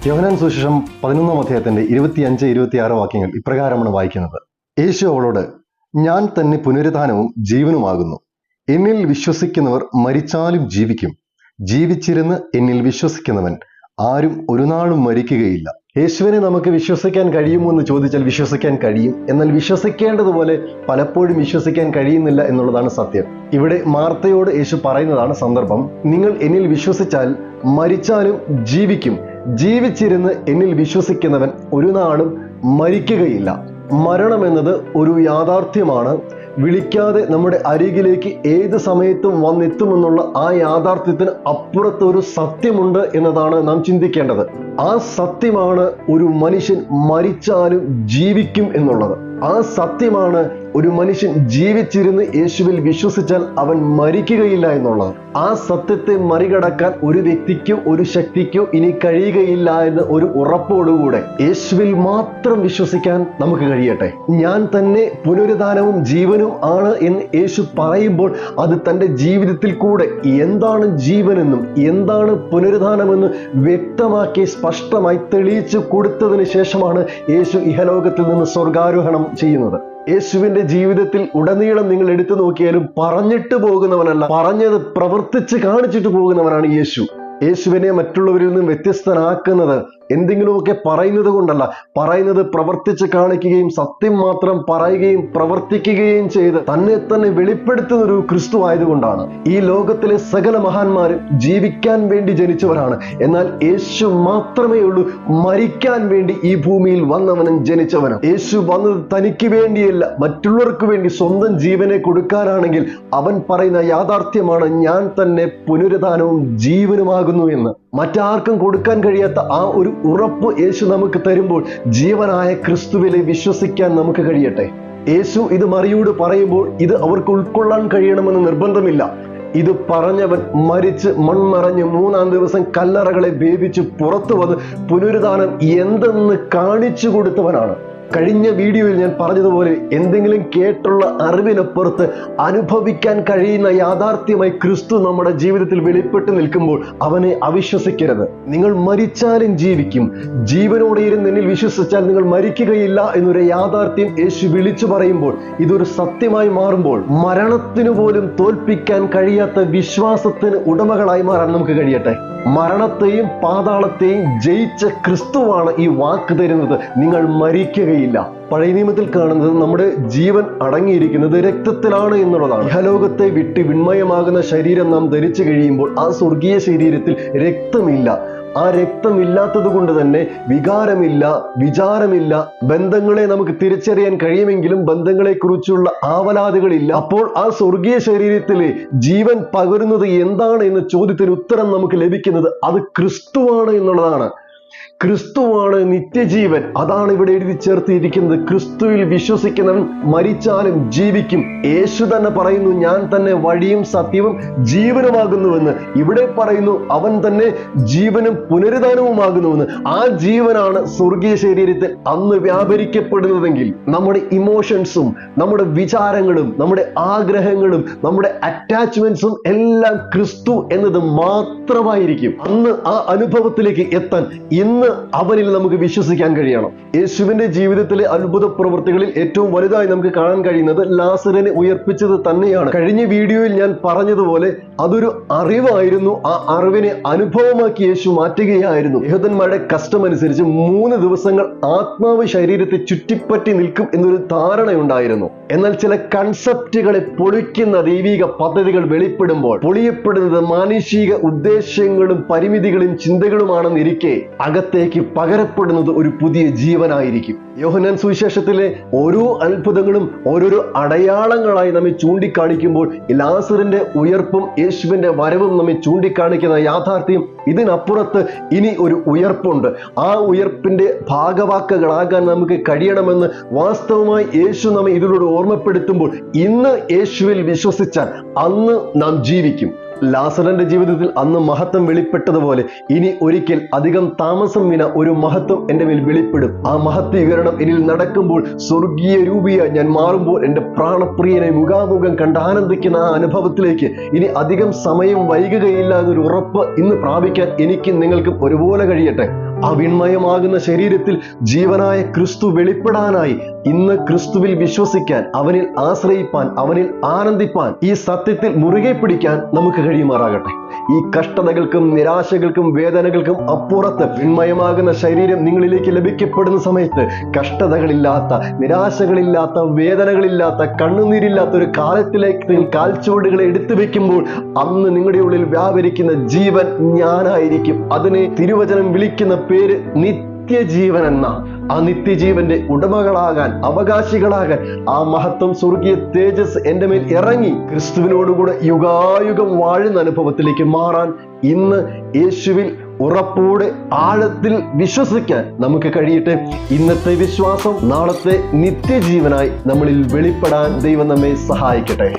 യോഹന്നാൻ സുവിശേഷം 11-ാം അധ്യായത്തിന്റെ 25-26 വാക്യങ്ങൾ ഇപ്രകാരമാണ് വായിക്കുന്നത്. യേശു അവളോട്, ഞാൻ തന്നെ പുനരുത്ഥാനവും ജീവനുമാകുന്നു. എന്നിൽ വിശ്വസിക്കുന്നവർ മരിച്ചാലും ജീവിക്കും. ജീവിച്ചിരുന്ന് എന്നിൽ വിശ്വസിക്കുന്നവൻ ആരും ഒരു നാളും മരിക്കുകയില്ല. യേശുവിനെ നമുക്ക് വിശ്വസിക്കാൻ കഴിയുമോ എന്ന് ചോദിച്ചാൽ വിശ്വസിക്കാൻ കഴിയും. എന്നാൽ വിശ്വസിക്കേണ്ടതുപോലെ പലപ്പോഴും വിശ്വസിക്കാൻ കഴിയുന്നില്ല എന്നുള്ളതാണ് സത്യം. ഇവിടെ മാർത്തയോട് യേശു പറയുന്നതാണ് സന്ദർഭം. നിങ്ങൾ എന്നിൽ വിശ്വസിച്ചാൽ മരിച്ചാലും ജീവിക്കും. ജീവിച്ചിരുന്ന് എന്നിൽ വിശ്വസിക്കുന്നവൻ ഒരു നാളും മരിക്കുകയില്ല. മരണം എന്നത് ഒരു യാഥാർത്ഥ്യമാണ്. വിളിക്കാതെ നമ്മുടെ അരികിലേക്ക് ഏത് സമയത്തും വന്നെത്തുമെന്നുള്ള ആ യാഥാർത്ഥ്യത്തിന് അപ്പുറത്ത് ഒരു സത്യമുണ്ട് എന്നതാണ് നാം ചിന്തിക്കേണ്ടത്. ആ സത്യമാണ് ഒരു മനുഷ്യൻ മരിച്ചാലും ജീവിക്കും എന്നുള്ളത്. ആ സത്യമാണ് ഒരു മനുഷ്യൻ ജീവിച്ചിരുന്ന് യേശുവിൽ വിശ്വസിച്ചാൽ അവൻ മരിക്കുകയില്ല എന്നുള്ളത്. ആ സത്യത്തെ മറികടക്കാൻ ഒരു വ്യക്തിക്കോ ഒരു ശക്തിക്കോ ഇനി കഴിയുകയില്ല എന്ന് ഒരു ഉറപ്പോടുകൂടെ യേശുവിൽ മാത്രം വിശ്വസിക്കാൻ നമുക്ക് കഴിയട്ടെ. ഞാൻ തന്നെ പുനരുത്ഥാനവും ജീവനും ആണ് എന്ന് യേശു പറയുമ്പോൾ അത് തൻ്റെ ജീവിതത്തിൽ കൂടെ എന്താണ് ജീവനെന്നും എന്താണ് പുനരുത്ഥാനമെന്ന് വ്യക്തമാക്കി സ്പഷ്ടമായി തെളിയിച്ചു കൊടുത്തതിന് ശേഷമാണ് യേശു ഇഹലോകത്തിൽ നിന്ന് സ്വർഗാരോഹണം ചെയ്യുന്നത്. യേശുവിന്റെ ജീവിതത്തിൽ ഉടനീളം നിങ്ങൾ എടുത്തു നോക്കിയാലും പറഞ്ഞിട്ട് പോകുന്നവനല്ല, പറഞ്ഞത് പ്രവർത്തിച്ച് കാണിച്ചിട്ട് പോകുന്നവനാണ് യേശു. യേശുവിനെ മറ്റുള്ളവരിൽ നിന്നും വ്യത്യസ്തനാക്കുന്നത് എന്തെങ്കിലുമൊക്കെ പറയുന്നത് കൊണ്ടല്ല, പറയുന്നത് പ്രവർത്തിച്ച് കാണിക്കുകയും സത്യം മാത്രം പറയുകയും പ്രവർത്തിക്കുകയും ചെയ്ത് തന്നെ തന്നെ വെളിപ്പെടുത്തുന്ന ഒരു ക്രിസ്തു ആയതുകൊണ്ടാണ്. ഈ ലോകത്തിലെ സകല മഹാന്മാരും ജീവിക്കാൻ വേണ്ടി ജനിച്ചവരാണ്. എന്നാൽ യേശു മാത്രമേ ഉള്ളൂ മരിക്കാൻ വേണ്ടി ഈ ഭൂമിയിൽ വന്നവനും ജനിച്ചവനും. യേശു വന്നത് തനിക്ക് വേണ്ടിയല്ല, മറ്റുള്ളവർക്ക് വേണ്ടി സ്വന്തം ജീവനെ കൊടുക്കാനാണെങ്കിൽ അവൻ പറയുന്ന യാഥാർത്ഥ്യമാണ്, ഞാൻ തന്നെ പുനരുത്ഥാനവും ജീവനുമാകുന്നു എന്ന്. മറ്റാർക്കും കൊടുക്കാൻ കഴിയാത്ത ആ ഒരു ഉറപ്പ് യേശു നമുക്ക് തരുമ്പോൾ ജീവനായ ക്രിസ്തുവിലെ വിശ്വസിക്കാൻ നമുക്ക് കഴിയട്ടെ. യേശു ഇത് മറിയോട് പറയുമ്പോൾ ഇത് അവർക്ക് ഉൾക്കൊള്ളാൻ കഴിയണമെന്ന് നിർബന്ധമില്ല. ഇത് പറഞ്ഞവൻ മരിച്ച് മൺമറഞ്ഞ് 3-ാം ദിവസം കല്ലറകളെ ഭേദിച്ച് പുറത്തു വന്ന് പുനരുത്ഥാനം എന്തെന്ന് കാണിച്ചു കൊടുത്തവനാണ്. കഴിഞ്ഞ വീഡിയോയിൽ ഞാൻ പറഞ്ഞതുപോലെ എന്തെങ്കിലും കേട്ടുള്ള അറിവിനപ്പുറത്ത് അനുഭവിക്കാൻ കഴിയുന്ന യാഥാർത്ഥ്യമായി ക്രിസ്തു നമ്മുടെ ജീവിതത്തിൽ വെളിപ്പെട്ട് നിൽക്കുമ്പോൾ അവനെ അവിശ്വസിക്കരുത്. നിങ്ങൾ മരിച്ചാലും ജീവിക്കും, ജീവനോടെ ഇരുന്ന് എന്നിൽ വിശ്വസിച്ചാൽ നിങ്ങൾ മരിക്കുകയില്ല എന്നൊരു യാഥാർത്ഥ്യം യേശു വിളിച്ചു പറയുമ്പോൾ, ഇതൊരു സത്യമായി മാറുമ്പോൾ മരണത്തിനു പോലും തോൽപ്പിക്കാൻ കഴിയാത്ത വിശ്വാസത്തിന് ഉടമകളായി മാറാൻ നമുക്ക് കഴിയട്ടെ. മരണത്തെയും പാതാളത്തെയും ജയിച്ച ക്രിസ്തുവാണ് ഈ വാക്ക് തരുന്നത്, നിങ്ങൾ മരിക്കുകയില്ല. പഴയ നിയമത്തിൽ കാണുന്നത് നമ്മുടെ ജീവൻ അടങ്ങിയിരിക്കുന്നത് രക്തത്തിലാണ് എന്നുള്ളതാണ്. ഇഹലോകത്തെ വിട്ട് വിൺമയമാകുന്ന ശരീരം നാം ധരിച്ചു കഴിയുമ്പോൾ ആ സ്വർഗീയ ശരീരത്തിൽ രക്തമില്ല. ആ രക്തമില്ലാത്തത് കൊണ്ട് തന്നെ വികാരമില്ല, വിചാരമില്ല. ബന്ധങ്ങളെ നമുക്ക് തിരിച്ചറിയാൻ കഴിയുമെങ്കിലും ബന്ധങ്ങളെ കുറിച്ചുള്ള ആവലാതികളില്ല. അപ്പോൾ ആ സ്വർഗീയ ശരീരത്തിലെ ജീവൻ പകരുന്നത് എന്താണ് എന്ന ചോദ്യത്തിന് ഉത്തരം നമുക്ക് ലഭിക്കുന്നത് അത് ക്രിസ്തുവാണ് എന്നുള്ളതാണ്. ക്രിസ്തുവാണ് നിത്യജീവൻ. അതാണ് ഇവിടെ എഴുതി ചേർത്തിരിക്കുന്നത്. ക്രിസ്തുവിൽ വിശ്വസിക്കുന്നവൻ മരിച്ചാലും ജീവിക്കും. യേശു തന്നെ പറയുന്നു, ഞാൻ തന്നെ വഴിയും സത്യവും ജീവനുമാകുന്നുവെന്ന്. ഇവിടെ പറയുന്നു അവൻ തന്നെ ജീവനും പുനരുത്ഥാനവുമാകുന്നുവെന്ന്. ആ ജീവനാണ് സ്വർഗീയ ശരീരത്തിൽ അന്ന് വ്യാപരിക്കപ്പെടുന്നതെങ്കിൽ നമ്മുടെ ഇമോഷൻസും നമ്മുടെ വിചാരങ്ങളും നമ്മുടെ ആഗ്രഹങ്ങളും നമ്മുടെ അറ്റാച്ച്മെന്റ്സും എല്ലാം ക്രിസ്തു എന്നത് മാത്രമായിരിക്കും. അന്ന് ആ അനുഭവത്തിലേക്ക് എത്താൻ ഇന്ന് അവനിൽ നമുക്ക് വിശ്വസിക്കാൻ കഴിയണം. യേശുവിന്റെ ജീവിതത്തിലെ അത്ഭുത പ്രവൃത്തികളിൽ ഏറ്റവും വലുതായി നമുക്ക് കാണാൻ കഴിയുന്നത് ലാസറിനെ ഉയർപ്പിച്ചത് തന്നെയാണ്. കഴിഞ്ഞ വീഡിയോയിൽ ഞാൻ പറഞ്ഞതുപോലെ അതൊരു അറിവായിരുന്നു. ആ അറിവിനെ അനുഭവമാക്കി യേശു മാറ്റുകയായിരുന്നു. യഹൂദന്മാരുടെ കഷ്ടമനുസരിച്ച് 3 ദിവസങ്ങൾ ആത്മാവ് ശരീരത്തെ ചുറ്റിപ്പറ്റി നിൽക്കും എന്നൊരു ധാരണയുണ്ടായിരുന്നു. എന്നാൽ ചില കൺസെപ്റ്റുകളെ പൊളിക്കുന്ന ദൈവിക പദ്ധതികൾ വെളിപ്പെടുമ്പോൾ പൊളിയപ്പെടുന്നത് മാനുഷിക ഉദ്ദേശ്യങ്ങളും പരിമിതികളും ചിന്തകളുമാണെന്നിരിക്കെ അകത്തേക്ക് പകരപ്പെടുന്നത് ഒരു പുതിയ ജീവനായിരിക്കും. യോഹന്നാൻ സുവിശേഷത്തിലെ ഓരോ അത്ഭുതങ്ങളും ഓരോരോ അടയാളങ്ങളായി നമ്മെ ചൂണ്ടിക്കാണിക്കുമ്പോൾ ലാസറിന്റെ ഉയർപ്പും യേശുവിന്റെ വരവും നമ്മെ ചൂണ്ടിക്കാണിക്കുന്ന യാഥാർത്ഥ്യം ഇതിനപ്പുറത്ത് ഇനി ഒരു ഉയർപ്പുണ്ട്. ആ ഉയർപ്പിന്റെ ഭാഗവാക്കുകളാകാൻ നമുക്ക് കഴിയണമെന്ന് വാസ്തവമായി യേശു നമ്മെ ഇതിലൂടെ ഓർമ്മപ്പെടുത്തുമ്പോൾ ഇന്ന് യേശുവിൽ വിശ്വസിച്ചാൽ അന്ന് നാം ജീവിക്കും. ലാസറിന്റെ ജീവിതത്തിൽ അന്ന് മഹത്വം വെളിപ്പെട്ടതുപോലെ ഇനി ഒരിക്കൽ അധികം താമസം വിന ഒരു മഹത്വം എൻ്റെ മേൽ വെളിപ്പെടും. ആ മഹത്വീകരണം എന്നിൽ നടക്കുമ്പോൾ സ്വർഗീയ രൂപിയായി ഞാൻ മാറുമ്പോൾ എൻ്റെ പ്രാണപ്രിയനെ മുഖാമുഖം കണ്ട് ആനന്ദിക്കുന്ന ആ അനുഭവത്തിലേക്ക് ഇനി അധികം സമയം വൈകുകയില്ല എന്നൊരു ഉറപ്പ് ഇന്ന് പ്രാപിക്കാൻ എനിക്കും നിങ്ങൾക്കും ഒരുപോലെ കഴിയട്ടെ. ആ വിൺമയമാകുന്ന ശരീരത്തിൽ ജീവനായ ക്രിസ്തു വെളിപ്പെടാനായി ഇന്ന് ക്രിസ്തുവിൽ വിശ്വസിക്കാൻ, അവനിൽ ആശ്രയിപ്പാൻ, അവനിൽ ആനന്ദിപ്പാൻ, ഈ സത്യത്തിൽ മുറുകെ പിടിക്കാൻ നമുക്ക് കഴിയുമാറാകട്ടെ. ഈ കഷ്ടതകൾക്കും നിരാശകൾക്കും വേദനകൾക്കും അപ്പുറത്ത് വിൺമയമാകുന്ന ശരീരം നിങ്ങളിലേക്ക് ലഭിക്കപ്പെടുന്ന സമയത്ത് കഷ്ടതകളില്ലാത്ത, നിരാശകളില്ലാത്ത, വേദനകളില്ലാത്ത, കണ്ണുനീരില്ലാത്ത ഒരു കാലത്തിലേക്ക് കാൽച്ചുവടുകളെ എടുത്തു വെക്കുമ്പോൾ അന്ന് നിങ്ങളുടെ ഉള്ളിൽ വ്യാപരിക്കുന്ന ജീവൻ ഞാനായിരിക്കും. അതിനെ തിരുവചനം വിളിക്കുന്ന പേര് നിത്യജീവൻ എന്ന. ആ നിത്യജീവന്റെ ഉടമകളാകാൻ, അവകാശികളാകാൻ, ആ മഹത്വം, സ്വർഗീയ തേജസ് എന്റെ മേൽ ഇറങ്ങി ക്രിസ്തുവിനോടുകൂടെ യുഗായുഗം വാഴുന്ന അനുഭവത്തിലേക്ക് മാറാൻ ഇന്ന് യേശുവിൽ ഉറപ്പോടെ ആഴത്തിൽ വിശ്വസിക്കാൻ നമുക്ക് കഴിയട്ടെ. ഇന്നത്തെ വിശ്വാസം നാളത്തെ നിത്യജീവനായി നമ്മളിൽ വെളിപ്പെടാൻ ദൈവം നമ്മെ സഹായിക്കട്ടെ.